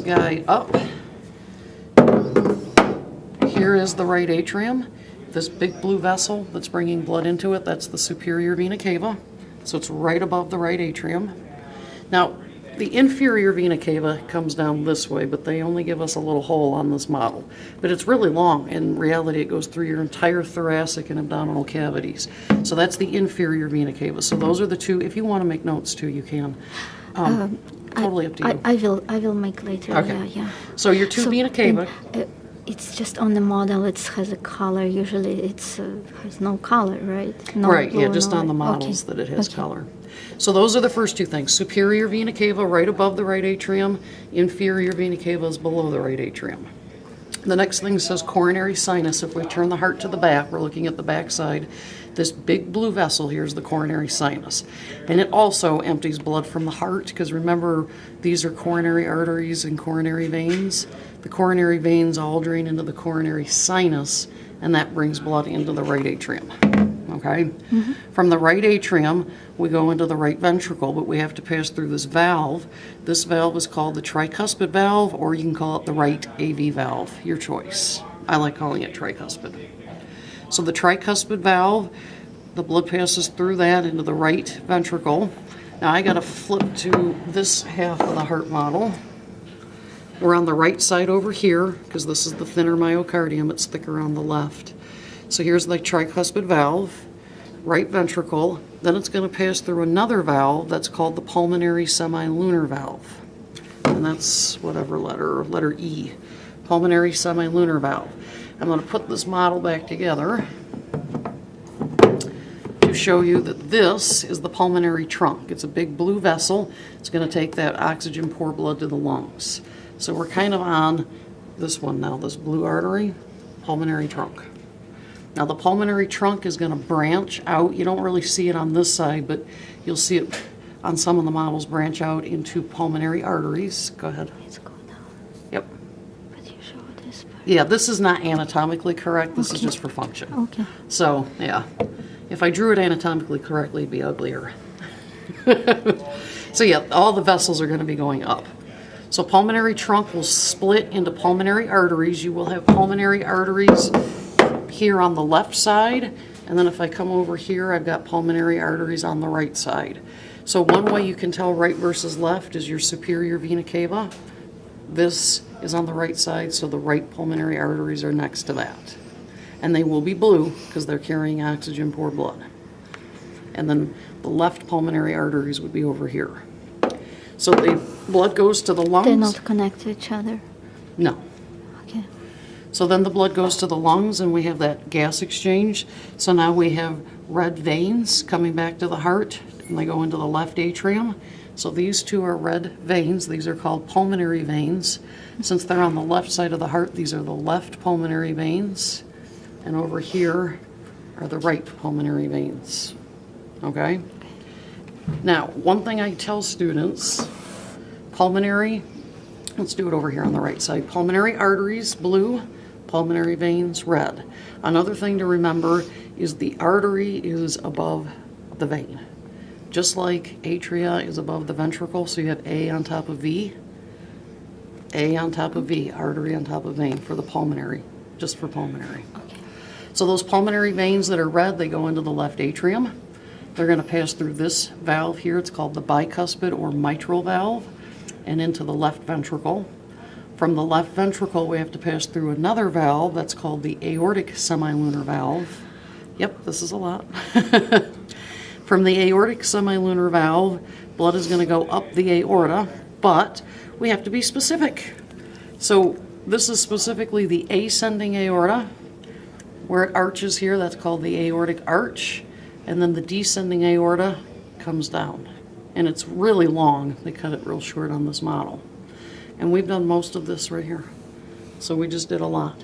guy up. Here is the right atrium. This big blue vessel that's bringing blood into it, that's the superior vena cava. So it's right above the right atrium. Now, the inferior vena cava comes down this way, but they only give us a little hole on this model. But it's really long. In reality, it goes through your entire thoracic and abdominal cavities. So that's the inferior vena cava. So those are the two. If you want to make notes too, you can. Totally up to you. I will make later. Okay. Yeah. So your two vena cava. It's just on the model. It has a color. Usually, it's has no color, right? No Right. blue, Yeah. Just no on the red. models Okay. that it has Okay. color. So those are the first two things. Superior vena cava right above the right atrium. Inferior vena cava is below the right atrium. The next thing says coronary sinus. If we turn the heart to the back, we're looking at the back side. This big blue vessel here is the coronary sinus. And it also empties blood from the heart, because remember, these are coronary arteries and coronary veins. The coronary veins all drain into the coronary sinus, and that brings blood into the right atrium. Okay? Mm-hmm. From the right atrium, we go into the right ventricle, but we have to pass through this valve. This valve is called the tricuspid valve, or you can call it the right AV valve, your choice. I like calling it tricuspid. So the tricuspid valve, the blood passes through that into the right ventricle. Now I got to flip to this half of the heart model. We're on the right side over here, because this is the thinner myocardium. It's thicker on the left. So here's the tricuspid valve, right ventricle. Then it's going to pass through another valve that's called the pulmonary semilunar valve. And that's whatever letter E, pulmonary semilunar valve. I'm going to put this model back together to show you that this is the pulmonary trunk. It's a big blue vessel. It's going to take that oxygen poor blood to the lungs. So we're kind of on this one now, this blue artery, pulmonary trunk. Now the pulmonary trunk is going to branch out. You don't really see it on this side, but you'll see it on some of the models branch out into pulmonary arteries. Go ahead. Let's go down. Yep. But you show this part. Yeah, this is not anatomically correct. This is just for function. Okay. So, yeah. If I drew it anatomically correctly, it'd be uglier. So, yeah, all the vessels are going to be going up. So, pulmonary trunk will split into pulmonary arteries. You will have pulmonary arteries here on the left side. And then if I come over here, I've got pulmonary arteries on the right side. So one way you can tell right versus left is your superior vena cava. This is on the right side, so the right pulmonary arteries are next to that. And they will be blue because they're carrying oxygen poor blood. And then the left pulmonary arteries would be over here. So the blood goes to the lungs. They're not connected to each other. No. Okay. So then the blood goes to the lungs and we have that gas exchange. So now we have red veins coming back to the heart and they go into the left atrium. So these two are red veins. These are called pulmonary veins. Since they're on the left side of the heart, these are the left pulmonary veins. And over here are the right pulmonary veins. Okay? Now, one thing I tell students, pulmonary, let's do it over here on the right side. Pulmonary arteries, blue. Pulmonary veins, red. Another thing to remember is the artery is above the vein. Just like atria is above the ventricle, so you have A on top of V. A on top of V, artery on top of vein for the pulmonary, just for pulmonary. Okay. So those pulmonary veins that are red, they go into the left atrium. They're going to pass through this valve here. It's called the bicuspid or mitral valve, and into the left ventricle. From the left ventricle, we have to pass through another valve that's called the aortic semilunar valve. Yep, this is a lot. From the aortic semilunar valve, blood is going to go up the aorta, but we have to be specific. So this is specifically the ascending aorta, where it arches here, that's called the aortic arch, and then the descending aorta comes down. And it's really long. They cut it real short on this model. And we've done most of this right here. So we just did a lot.